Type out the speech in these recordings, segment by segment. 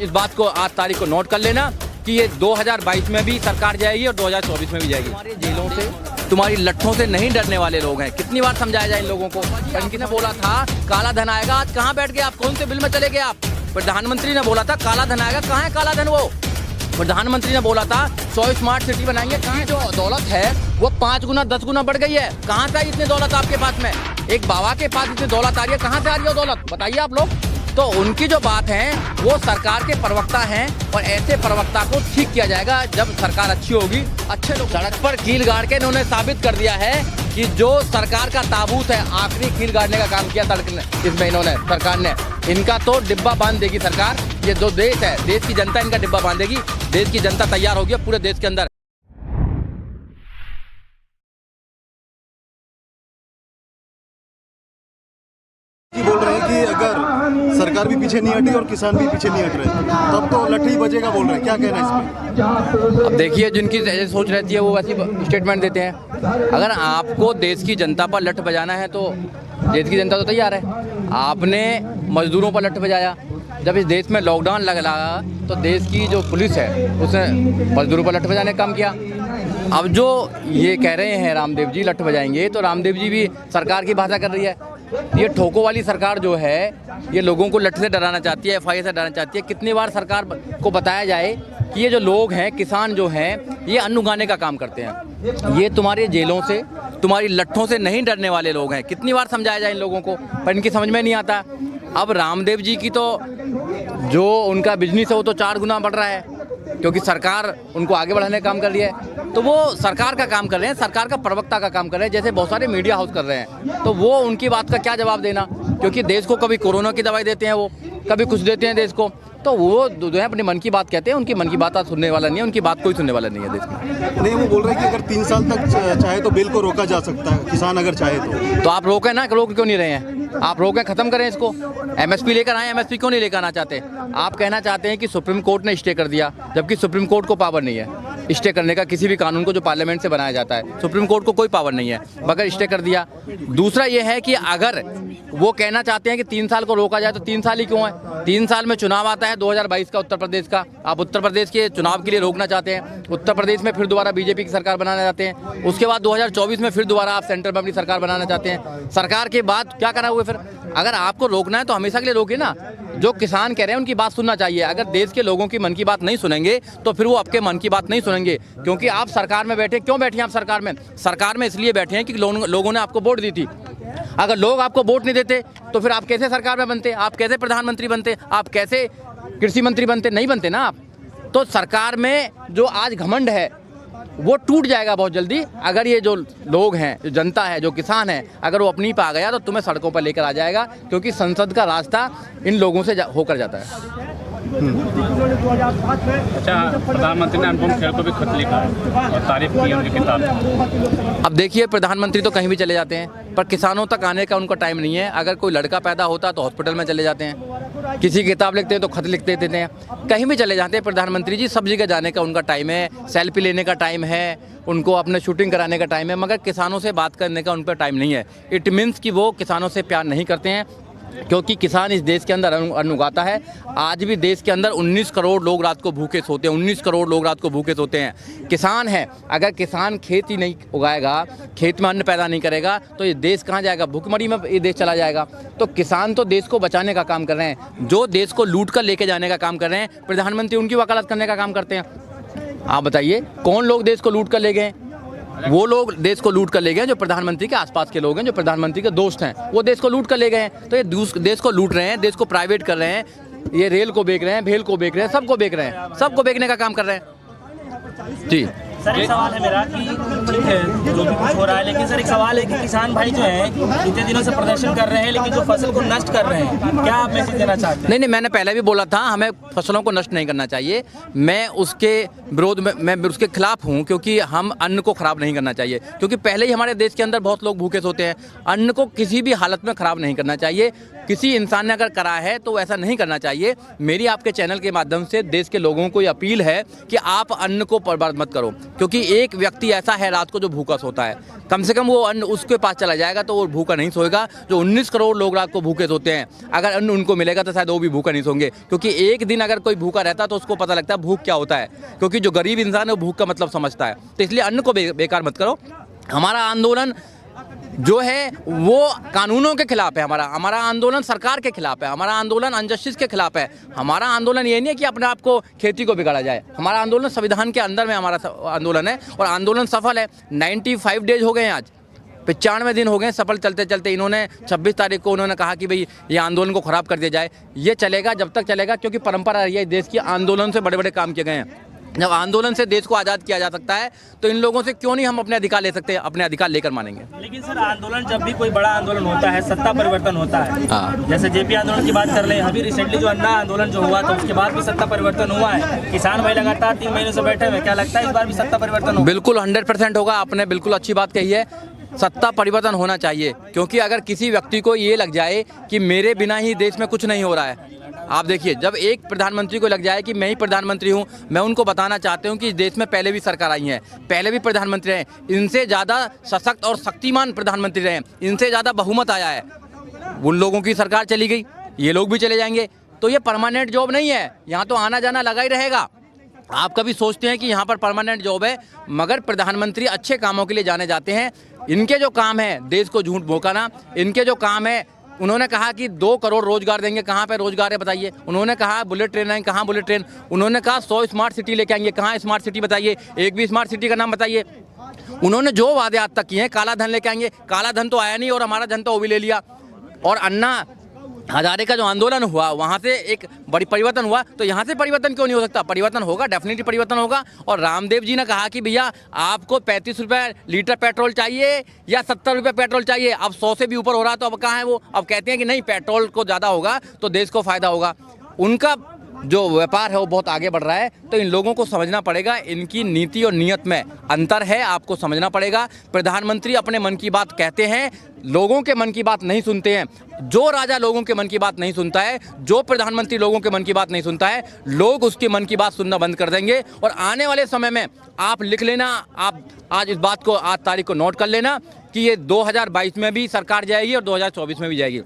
इस बात को आज तारीख को नोट कर लेना कि ये 2022 में भी सरकार जाएगी और 2024 में भी जाएगी। हमारी जेलों से, तुम्हारी लट्ठों से नहीं डरने वाले लोग हैं। कितनी बार समझाया जाए इन लोगों को। इनकी ने बोला था काला धन आएगा, आज कहाँ बैठ गए आप? कौन से बिल में चले गए आप? प्रधानमंत्री ने बोला था काला धन आएगा, कहाँ है काला धन? वो प्रधानमंत्री ने बोला था 100 स्मार्ट सिटी बनाएंगे, कहाँ? जो दौलत है वो 5 गुना 10 गुना बढ़ गई है। कहाँ से आई इतनी दौलत आपके पास में? एक बाबा के पास इतनी दौलत आ रही है, कहाँ से आ रही है दौलत? बताइए आप लोग। तो उनकी जो बात है वो सरकार के प्रवक्ता हैं और ऐसे प्रवक्ता को ठीक किया जाएगा जब सरकार अच्छी होगी। अच्छे लोग सड़क पर कील गाड़ के इन्होंने साबित कर दिया है कि जो सरकार का ताबूत है, आखिरी कील गाड़ने का काम किया इसमें इन्होंने, सरकार ने। इनका तो डिब्बा बांध देगी सरकार। ये जो देश है, देश की जनता इनका डिब्बा बांधेगी। देश की जनता तैयार होगी पूरे देश के अंदर। बोल रहे हैं कि अगर सरकार भी पीछे नहीं हटी और किसान भी पीछे नहीं हट रहे तब तो लट्ठी बजेगा बोल रहे हैं, क्या कहना है इसमें? अब देखिए, जिनकी सोच रहती है वो वैसी स्टेटमेंट देते हैं। अगर आपको देश की जनता पर लठ बजाना है तो देश की जनता तो तैयार है। आपने मजदूरों पर लठ बजाया। जब इस देश में लॉकडाउन लगा तो देश की जो पुलिस है उसने मजदूरों पर लठ बजाने का काम किया। अब जो ये कह रहे हैं रामदेव जी लठ बजाएंगे, तो रामदेव जी भी सरकार की भाषा कर रही है। ये ठोको वाली सरकार जो है ये लोगों को लठ से डराना चाहती है, FIR से डराना चाहती है। कितनी बार सरकार को बताया जाए कि ये जो लोग हैं, किसान जो हैं, ये अन्न उगाने का काम करते हैं। ये तुम्हारे जेलों से, तुम्हारी लट्ठों से नहीं डरने वाले लोग हैं। कितनी बार समझाया जाए इन लोगों को, पर इनकी समझ में नहीं आता। अब रामदेव जी की तो जो उनका बिजनेस है वो तो 4 गुना बढ़ रहा है, क्योंकि सरकार उनको आगे बढ़ाने का काम कर रही है। तो वो सरकार का काम कर रहे हैं, सरकार का प्रवक्ता का काम कर रहे हैं, जैसे बहुत सारे मीडिया हाउस कर रहे हैं। तो वो उनकी बात का क्या जवाब देना, क्योंकि देश को कभी कोरोना की दवाई देते हैं, वो कभी कुछ देते हैं देश को। तो वो जो है अपनी मन की बात कहते हैं, उनकी मन की बात आज सुनने वाला नहीं है, उनकी बात कोई सुनने वाला नहीं है देश में। नहीं, वो बोल रहे हैं कि अगर 3 साल तक चाहे तो बिल को रोका जा सकता है, किसान अगर चाहे तो आप रोकें ना, रोक क्यों नहीं रहे हैं? आप रोकें, खत्म करें इसको। MSP लेकर आए, MSP क्यों नहीं लेकर आना चाहते? आप कहना चाहते हैं कि सुप्रीम कोर्ट ने स्टे कर दिया, जबकि सुप्रीम कोर्ट को पावर नहीं है स्टे करने का। किसी भी कानून को जो पार्लियामेंट से बनाया जाता है, सुप्रीम कोर्ट को कोई पावर नहीं है, मगर स्टे कर दिया। दूसरा ये है कि अगर वो कहना चाहते हैं कि 3 साल को रोका जाए तो 3 साल ही क्यों है? 3 साल में चुनाव आता है 2022 का उत्तर प्रदेश का। आप उत्तर प्रदेश के चुनाव के लिए रोकना चाहते हैं। उत्तर प्रदेश में फिर दोबारा BJP की सरकार बनाना चाहते हैं। उसके बाद 2024 में फिर दोबारा आप सेंटर में अपनी सरकार बनाना चाहते हैं। सरकार के बाद क्या करना हुआ फिर? अगर आपको रोकना है तो हमेशा के लिए रोके ना। जो किसान कह रहे हैं उनकी बात सुनना चाहिए। अगर देश के लोगों की मन की बात नहीं सुनेंगे तो फिर वो आपके मन की बात नहीं सुनेंगे, क्योंकि आप सरकार में बैठे। क्यों बैठे हैं आप सरकार में? सरकार में इसलिए बैठे हैं कि लोगों ने आपको वोट दी थी। अगर लोग आपको वोट नहीं देते तो फिर आप कैसे सरकार में बनते? आप कैसे प्रधानमंत्री बनते? आप कैसे कृषि मंत्री बनते? नहीं बनते ना आप। तो सरकार में जो आज घमंड है वो टूट जाएगा बहुत जल्दी। अगर ये जो लोग हैं, जो जनता है, जो किसान है, अगर वो अपनी पे आ गया तो तुम्हें सड़कों पर लेकर आ जाएगा, क्योंकि संसद का रास्ता इन लोगों से होकर जाता है। अच्छा, प्रधानमंत्री ने अनुपम खेर को भी खत लिखा है और तारीफ की उनकी किताब। अब देखिए, प्रधानमंत्री तो कहीं भी चले जाते हैं, पर किसानों तक आने का उनका टाइम नहीं है। अगर कोई लड़का पैदा होता तो हॉस्पिटल में चले जाते हैं, किसी की किताब लिखते हैं तो खत लिखते देते हैं, कहीं भी चले जाते हैं प्रधानमंत्री जी। सब जगह जाने का उनका टाइम है, सेल्फी लेने का टाइम है, उनको अपने शूटिंग कराने का टाइम है, मगर किसानों से बात करने का उन पर टाइम नहीं है। इट मीन्स कि वो किसानों से प्यार नहीं करते हैं, क्योंकि किसान इस देश के अंदर अन्न उगाता है। आज भी देश के अंदर 19 करोड़ लोग रात को भूखे सोते हैं। 19 करोड़ लोग रात को भूखे सोते हैं। किसान है, अगर किसान खेत ही नहीं उगाएगा, खेत में अन्न पैदा नहीं करेगा, तो ये देश कहाँ जाएगा? भूखमरी में ये देश चला जाएगा। तो किसान तो देश को बचाने का काम कर रहे हैं। जो देश को लूट कर लेके जाने का काम कर रहे हैं, प्रधानमंत्री उनकी वकालत करने का काम करते हैं। आप बताइए कौन लोग देश को लूट कर ले गए? वो लोग देश को लूट कर ले गए जो प्रधानमंत्री के आसपास के लोग हैं, जो प्रधानमंत्री के दोस्त हैं, वो देश को लूट कर ले गए हैं। तो ये देश को लूट रहे हैं, देश को प्राइवेट कर रहे हैं, ये रेल को बेच रहे हैं, भेल को बेच रहे हैं, सबको बेच रहे हैं, सबको बेचने का काम कर रहे हैं जी। सर एक सवाल है मेरा कि ठीक है जो भी कुछ हो रहा है, लेकिन सर एक सवाल है कि किसान भाई जो हैं इतने दिनों से प्रदर्शन कर रहे हैं, लेकिन जो फसल को नष्ट कर रहे हैं, क्या आप मैसेज देना चाहते हैं? नहीं, मैंने पहले भी बोला था, हमें फसलों को नष्ट नहीं करना चाहिए। मैं उसके विरोध में, मैं उसके खिलाफ हूँ, क्योंकि हम अन्न को ख़राब नहीं करना चाहिए। क्योंकि पहले ही हमारे देश के अंदर बहुत लोग भूखे सोते हैं। अन्न को किसी भी हालत में ख़राब नहीं करना चाहिए। किसी इंसान ने अगर करा है तो ऐसा नहीं करना चाहिए। मेरी आपके चैनल के माध्यम से देश के लोगों को ये अपील है कि आप अन्न को बर्बाद मत करो, क्योंकि एक व्यक्ति ऐसा है रात को जो भूखा सोता है, कम से कम वो अन्न उसके पास चला जाएगा तो वो भूखा नहीं सोएगा। जो 19 करोड़ लोग रात को भूखे सोते हैं, अगर अन्न उनको मिलेगा तो शायद वो भी भूखा नहीं सोएंगे। क्योंकि एक दिन अगर कोई भूखा रहता है तो उसको पता लगता है भूख क्या होता है, क्योंकि जो गरीब इंसान है वो भूख का मतलब समझता है। तो इसलिए अन्न को बेकार मत करो। हमारा आंदोलन जो है वो कानूनों के खिलाफ है, हमारा आंदोलन सरकार के खिलाफ है, हमारा आंदोलन अनजस्टिस के खिलाफ है। हमारा आंदोलन ये नहीं है कि अपने आप को खेती को बिगाड़ा जाए, हमारा आंदोलन संविधान के अंदर में हमारा आंदोलन है और आंदोलन सफल है। 95 डेज हो गए हैं, आज 95 दिन हो गए सफल चलते चलते। इन्होंने 26 तारीख को उन्होंने कहा कि भाई ये आंदोलन को ख़राब कर दिया जाए। ये चलेगा जब तक चलेगा, क्योंकि परंपरा रही है देश की, आंदोलन से बड़े बड़े काम किए गए हैं। जब आंदोलन से देश को आज़ाद किया जा सकता है तो इन लोगों से क्यों नहीं हम अपने अधिकार ले सकते हैं, अपने अधिकार लेकर मानेंगे। लेकिन सर आंदोलन जब भी कोई बड़ा आंदोलन होता है, सत्ता परिवर्तन होता है, हाँ। जैसे जेपी आंदोलन की बात कर रहे हैं, अभी रिसेंटली जो अन्ना आंदोलन जो हुआ था उसके बाद भी सत्ता परिवर्तन हुआ है। किसान भाई लगातार 3 महीनों से बैठे हुए, क्या लगता है इस बार भी सत्ता परिवर्तन होगा? बिल्कुल 100% होगा। आपने बिल्कुल अच्छी बात कही है, सत्ता परिवर्तन होना चाहिए। क्योंकि अगर किसी व्यक्ति को ये लग जाए कि मेरे बिना ही देश में कुछ नहीं हो रहा है, आप देखिए जब एक प्रधानमंत्री को लग जाए कि मैं ही प्रधानमंत्री हूं, मैं उनको बताना चाहता हूं कि इस देश में पहले भी सरकार आई है, पहले भी प्रधानमंत्री रहे, इनसे ज़्यादा सशक्त और शक्तिमान प्रधानमंत्री रहे, इनसे ज़्यादा बहुमत आया है। उन लोगों की सरकार चली गई, ये लोग भी चले जाएंगे, तो ये परमानेंट जॉब नहीं है, यहाँ तो आना जाना लगा ही रहेगा। आप कभी सोचते हैं कि यहाँ पर परमानेंट जॉब है, मगर प्रधानमंत्री अच्छे कामों के लिए जाने जाते हैं। इनके जो काम है देश को झूठ भोंकाना, इनके जो काम है, उन्होंने कहा कि 2 करोड़ रोजगार देंगे, कहाँ पे रोजगार है बताइए। उन्होंने कहा बुलेट ट्रेन आएंगे, कहाँ बुलेट ट्रेन। उन्होंने कहा 100 स्मार्ट सिटी लेके आएंगे, कहाँ स्मार्ट सिटी बताइए, एक भी स्मार्ट सिटी का नाम बताइए। उन्होंने जो वादे आज तक किए हैं, काला धन लेके आएंगे, काला धन तो आया नहीं और हमारा धन तो वो भी ले लिया। और अन्ना हजारे का जो आंदोलन हुआ वहाँ से एक बड़ी परिवर्तन हुआ, तो यहाँ से परिवर्तन क्यों नहीं हो सकता? परिवर्तन होगा, डेफिनेटली परिवर्तन होगा। और रामदेव जी ने कहा कि भैया आपको 35 रुपये लीटर पेट्रोल चाहिए या 70 रुपये पेट्रोल चाहिए। अब 100 से भी ऊपर हो रहा, तो अब कहाँ है वो? अब कहते हैं कि नहीं, पेट्रोल को ज़्यादा होगा तो देश को फ़ायदा होगा। उनका जो व्यापार है वो बहुत आगे बढ़ रहा है। तो इन लोगों को समझना पड़ेगा, इनकी नीति और नीयत में अंतर है, आपको समझना पड़ेगा। प्रधानमंत्री अपने मन की बात कहते हैं, लोगों के मन की बात नहीं सुनते हैं। जो राजा लोगों के मन की बात नहीं सुनता है, जो प्रधानमंत्री लोगों के मन की बात नहीं सुनता है, लोग उसके मन की बात सुनना बंद कर देंगे। और आने वाले समय में आप लिख लेना, आप आज इस बात को, आज तारीख को नोट कर लेना कि ये 2022 में भी सरकार जाएगी और 2024 में भी जाएगी।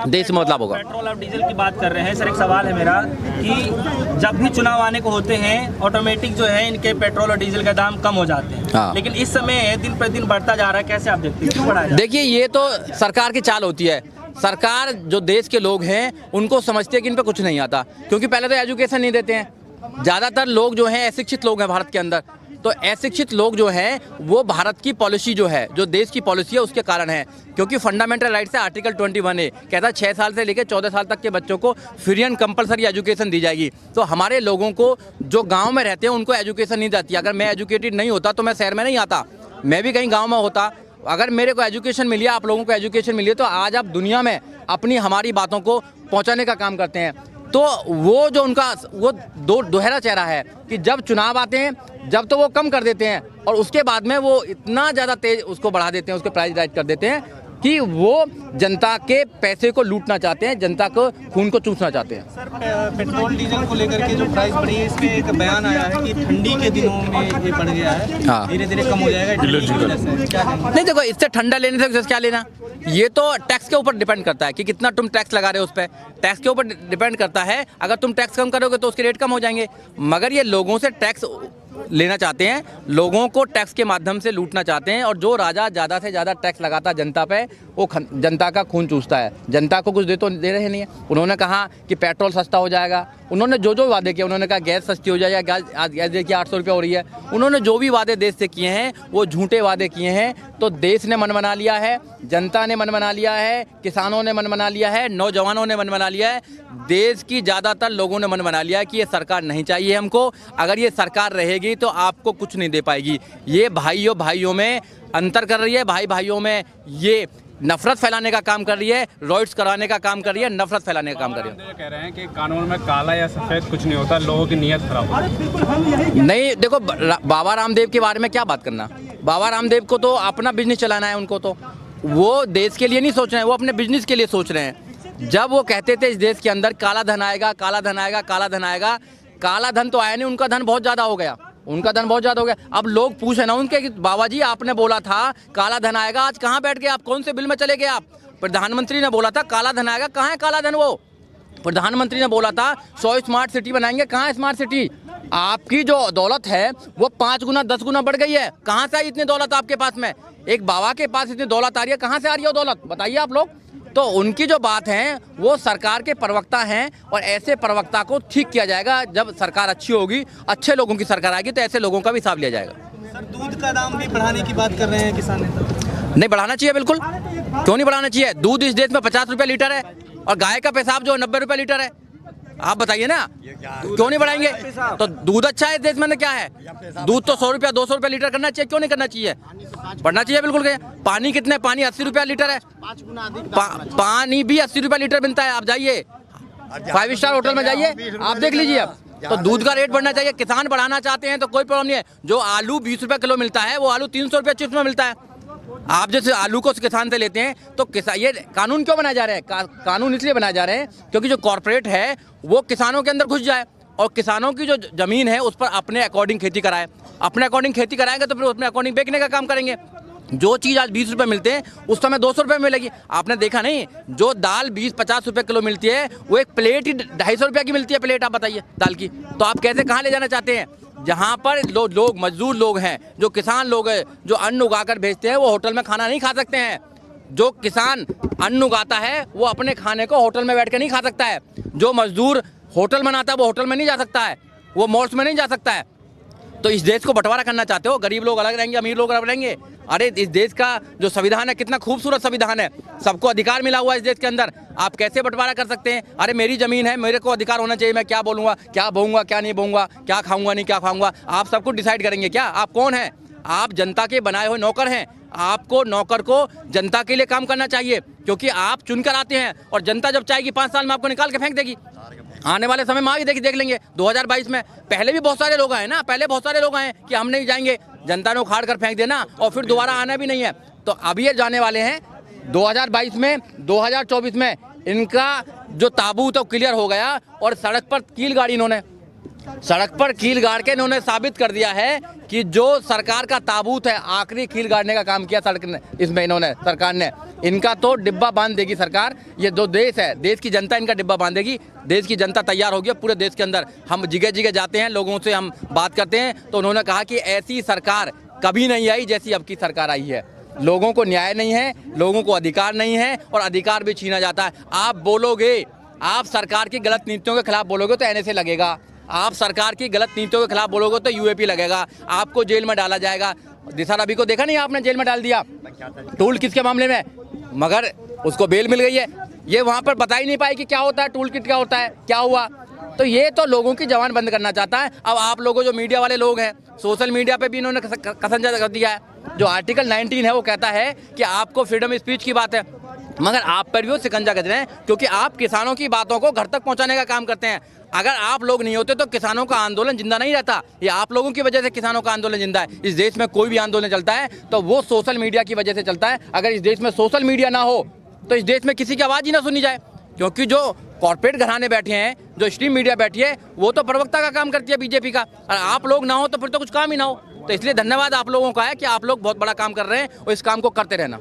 देश में बदलाव होगा। पेट्रोल और डीजल की बात कर रहे हैं सर, एक सवाल है मेरा कि जब भी चुनाव आने को होते हैं ऑटोमेटिक जो है इनके पेट्रोल और डीजल का दाम कम हो जाते हैं। हाँ। लेकिन इस समय दिन प्रतिदिन बढ़ता जा रहा है, कैसे आप देखते हैं, क्यों बढ़ा जा रहा है? देखिए ये तो सरकार की चाल होती है। सरकार जो देश के लोग हैं उनको समझते हैं कि इन पे कुछ नहीं आता, क्योंकि पहले तो एजुकेशन नहीं देते हैं। ज़्यादातर लोग जो हैं अशिक्षित लोग हैं भारत के अंदर, तो अशिक्षित लोग जो हैं वो भारत की पॉलिसी जो है, जो देश की पॉलिसी है उसके कारण है। क्योंकि फंडामेंटल राइट्स है, आर्टिकल 21A कहता है 6 साल से लेकर 14 साल तक के बच्चों को फ्री एंड कंपलसरी एजुकेशन दी जाएगी। तो हमारे लोगों को जो गाँव में रहते हैं उनको एजुकेशन नहीं जाती। अगर मैं एजुकेटेड नहीं होता तो मैं शहर में नहीं आता, मैं भी कहीं गाँव में होता। अगर मेरे को एजुकेशन मिली है, आप लोगों को एजुकेशन मिली है, तो आज आप दुनिया में अपनी हमारी बातों को पहुंचाने का काम करते हैं। तो वो जो उनका वो दोहरा चेहरा है कि जब चुनाव आते हैं जब तो वो कम कर देते हैं और उसके बाद में वो इतना ज़्यादा तेज उसको बढ़ा देते हैं, उसके प्राइस राइज कर देते हैं कि वो जनता के पैसे को लूटना चाहते हैं, जनता को खून को चूसना चाहते हैं। सर पेट्रोल डीजल को लेकर के जो प्राइस बढ़ी है, इसमें एक बयान आया है कि ठंडी के दिनों में ये बढ़ गया है, हाँ। धीरे धीरे कम हो जाएगा ठंडी की वजह से। क्या कहेंगे? नहीं देखो, इससे ठंडा लेने से क्या लेना, ये तो टैक्स के ऊपर डिपेंड करता है कि कितना तुम टैक्स लगा रहे हो। उस पर टैक्स के ऊपर डिपेंड करता है। अगर तुम टैक्स कम करोगे तो उसके रेट कम हो जाएंगे। मगर ये लोगों से टैक्स लेना चाहते हैं, लोगों को टैक्स के माध्यम से लूटना चाहते हैं। और जो राजा ज़्यादा से ज़्यादा टैक्स लगाता है जनता पे, वो जनता का खून चूसता है। जनता को कुछ दे रहे नहीं है। उन्होंने कहा कि पेट्रोल सस्ता हो जाएगा, उन्होंने जो वादे किए, उन्होंने कहा गैस सस्ती हो जाएगा, गैस देखिए 800 रुपये हो रही है। उन्होंने जो भी वादे देश से किए हैं वो झूठे वादे किए हैं। तो देश ने मन बना लिया है, जनता ने मन बना लिया है, किसानों ने मन बना लिया है, नौजवानों ने मन बना लिया है, देश की ज़्यादातर लोगों ने मन बना लिया है कि ये सरकार नहीं चाहिए हमको। अगर ये सरकार रहेगी तो आपको कुछ नहीं दे पाएगी। ये भाइयों में अंतर कर रही है, भाइयों में ये नफरत फैलाने का काम कर रही है, रॉयट्स कराने का काम कर रही है, नफरत फैलाने का काम कर रही है। ये कह रहे हैं कि कानून में काला या सफेद कुछ नहीं होता, लोगों की नीयत खराब होती है। नहीं देखो, बाबा रामदेव के बारे में क्या बात करना। बाबा रामदेव को तो अपना बिजनेस चलाना है, उनको तो वो देश के लिए नहीं सोच रहे हैं, वो अपने बिजनेस के लिए सोच रहे हैं। जब वो कहते थे इस देश के अंदर काला धन आएगा, काला धन आएगा, काला धन आएगा, काला धन तो आया नहीं, उनका धन बहुत ज़्यादा हो गया। उनका धन बहुत ज़्यादा हो गया। अब लोग पूछे ना उनके कि बाबा जी आपने बोला था काला धन आएगा, आज कहाँ बैठ गए आप, कौन से बिल में चले गए आप? प्रधानमंत्री ने बोला था काला धन आएगा, कहाँ है काला धन? वो प्रधानमंत्री ने बोला था 100 स्मार्ट सिटी बनाएंगे, कहाँ है स्मार्ट सिटी? आपकी जो दौलत है वो 5 गुना 10 गुना बढ़ गई है। कहाँ से आई इतनी दौलत आपके पास में? एक बाबा के पास इतनी दौलत आ रही है, कहाँ से आ रही है वो दौलत, बताइए आप लोग। तो उनकी जो बात है वो सरकार के प्रवक्ता हैं, और ऐसे प्रवक्ता को ठीक किया जाएगा जब सरकार अच्छी होगी, अच्छे लोगों की सरकार आएगी तो ऐसे लोगों का भी हिसाब लिया जाएगा। सर, दूध का दाम भी बढ़ाने की बात कर रहे हैं किसान नेता। नहीं बढ़ाना चाहिए, बिल्कुल, क्यों नहीं बढ़ाना चाहिए? दूध इस देश में 50 रुपये लीटर है और गाय का पेशाब जो 90 रुपये लीटर है। आप बताइए ना, क्यों नहीं बढ़ाएंगे? तो दूध अच्छा है इस देश में, क्या है? दूध तो 100 रुपया 200 रुपये लीटर करना चाहिए, क्यों नहीं करना चाहिए? बढ़ना चाहिए बिल्कुल। पानी कितने? पानी 80 रुपया लीटर है, पानी भी 80 रुपया लीटर मिलता है। आप जाइए 5 स्टार होटल में जाइए, आप देख लीजिए। अब तो दूध का रेट बढ़ना चाहिए। किसान बढ़ाना चाहते हैं तो कोई प्रॉब्लम नहीं है। जो आलू 20 रुपये किलो मिलता है वो आलू 300 रुपये चिप्स में मिलता है। आप जैसे आलू को किसान से लेते हैं तो किसान, ये कानून क्यों बनाए जा रहे हैं? कानून इसलिए बनाए जा रहे हैं क्योंकि जो कॉर्पोरेट है वो किसानों के अंदर घुस जाए और किसानों की जो ज़मीन है उस पर अपने अकॉर्डिंग खेती कराए। अपने अकॉर्डिंग खेती कराएंगे तो फिर उसमें अकॉर्डिंग बेचने का काम करेंगे। जो चीज़ आज 20 रुपये मिलते हैं उस समय 200 रुपये मिलेगी। आपने देखा नहीं, जो दाल 20-50 रुपये किलो मिलती है वो एक प्लेट ही 250 रुपये की मिलती है प्लेट। आप बताइए दाल की, तो आप कैसे कहाँ ले जाना चाहते हैं? जहाँ पर लोग मजदूर लोग हैं, जो किसान लोग हैं, जो अन्न उगाकर भेजते हैं, वो होटल में खाना नहीं खा सकते हैं। जो किसान अन्न उगाता है वो अपने खाने को होटल में बैठ कर नहीं खा सकता है। जो मजदूर होटल बनाता है वो होटल में नहीं जा सकता है, वो मॉल्स में नहीं जा सकता है। तो इस देश को बंटवारा करना चाहते हो? गरीब लोग अलग रहेंगे, अमीर लोग अलग रहेंगे? अरे इस देश का जो संविधान है कितना खूबसूरत संविधान है, सबको अधिकार मिला हुआ है इस देश के अंदर। आप कैसे बंटवारा कर सकते हैं? अरे मेरी ज़मीन है, मेरे को अधिकार होना चाहिए, मैं क्या बोलूँगा, क्या बोऊँगा, क्या नहीं बोऊँगा, क्या खाऊँगा नहीं क्या खाऊँगा, आप सब कुछ डिसाइड करेंगे क्या? आप कौन हैं? आप जनता के बनाए हुए नौकर हैं। आपको नौकर को जनता के लिए काम करना चाहिए, क्योंकि आप चुनकर आते हैं और जनता जब चाहेगी 5 साल में आपको निकाल के फेंक देगी। आने वाले समय में आगे देख लेंगे 2022 में। पहले भी बहुत सारे लोग आए ना, पहले बहुत सारे लोग आए कि हम नहीं जाएंगे, जनता ने उखाड़ कर फेंक देना और फिर दोबारा आना भी नहीं है। तो अभी ये जाने वाले हैं 2022 में, 2024 में इनका जो ताबूत है वो क्लियर हो गया और सड़क पर कील गाड़ी इन्होंने साबित कर दिया है कि जो सरकार का ताबूत है, आखिरी कील गाड़ने का काम किया सड़क ने, इसमें इन्होंने, सरकार ने। इनका तो डिब्बा बांध देगी सरकार। ये जो देश है, देश की जनता इनका डिब्बा बांधेगी। देश की जनता तैयार होगी पूरे देश के अंदर। हम जगह जाते हैं, लोगों से हम बात करते हैं तो उन्होंने कहा कि ऐसी सरकार कभी नहीं आई जैसी अब की सरकार आई है। लोगों को न्याय नहीं है, लोगों को अधिकार नहीं है और अधिकार भी छीना जाता है। आप बोलोगे, आप सरकार की गलत नीतियों के खिलाफ बोलोगे तो NSA लगेगा, आप सरकार की गलत नीतियों के खिलाफ बोलोगे तो UAP लगेगा, आपको जेल में डाला जाएगा। दिशा रवि को देखा नहीं आपने, जेल में डाल दिया टूल किट के मामले में, मगर उसको बेल मिल गई है। ये वहाँ पर बता ही नहीं पाई कि क्या होता है टूल किट, क्या होता है, क्या हुआ। तो ये तो लोगों की जबान बंद करना चाहता है। अब आप लोगों जो मीडिया वाले लोग हैं, सोशल मीडिया पे भी इन्होंने कसम कर दिया है। जो आर्टिकल 19 है वो कहता है कि आपको फ्रीडम स्पीच की बात है, मगर आप पर भी वो शिकंजा कस रहे हैं, क्योंकि आप किसानों की बातों को घर तक पहुंचाने का काम करते हैं। अगर आप लोग नहीं होते तो किसानों का आंदोलन जिंदा नहीं रहता। ये आप लोगों की वजह से किसानों का आंदोलन जिंदा है। इस देश में कोई भी आंदोलन चलता है तो वो सोशल मीडिया की वजह से चलता है। अगर इस देश में सोशल मीडिया ना हो तो इस देश में किसी की आवाज़ ही ना सुनी जाए, क्योंकि जो कॉर्पोरेट घराने बैठे हैं, जो स्ट्रीम मीडिया बैठी है, वो तो प्रवक्ता का काम करती है बीजेपी का। और आप लोग ना हो तो फिर तो कुछ काम ही ना हो। तो इसलिए धन्यवाद आप लोगों का है कि आप लोग बहुत बड़ा काम कर रहे हैं और इस काम को करते रहना।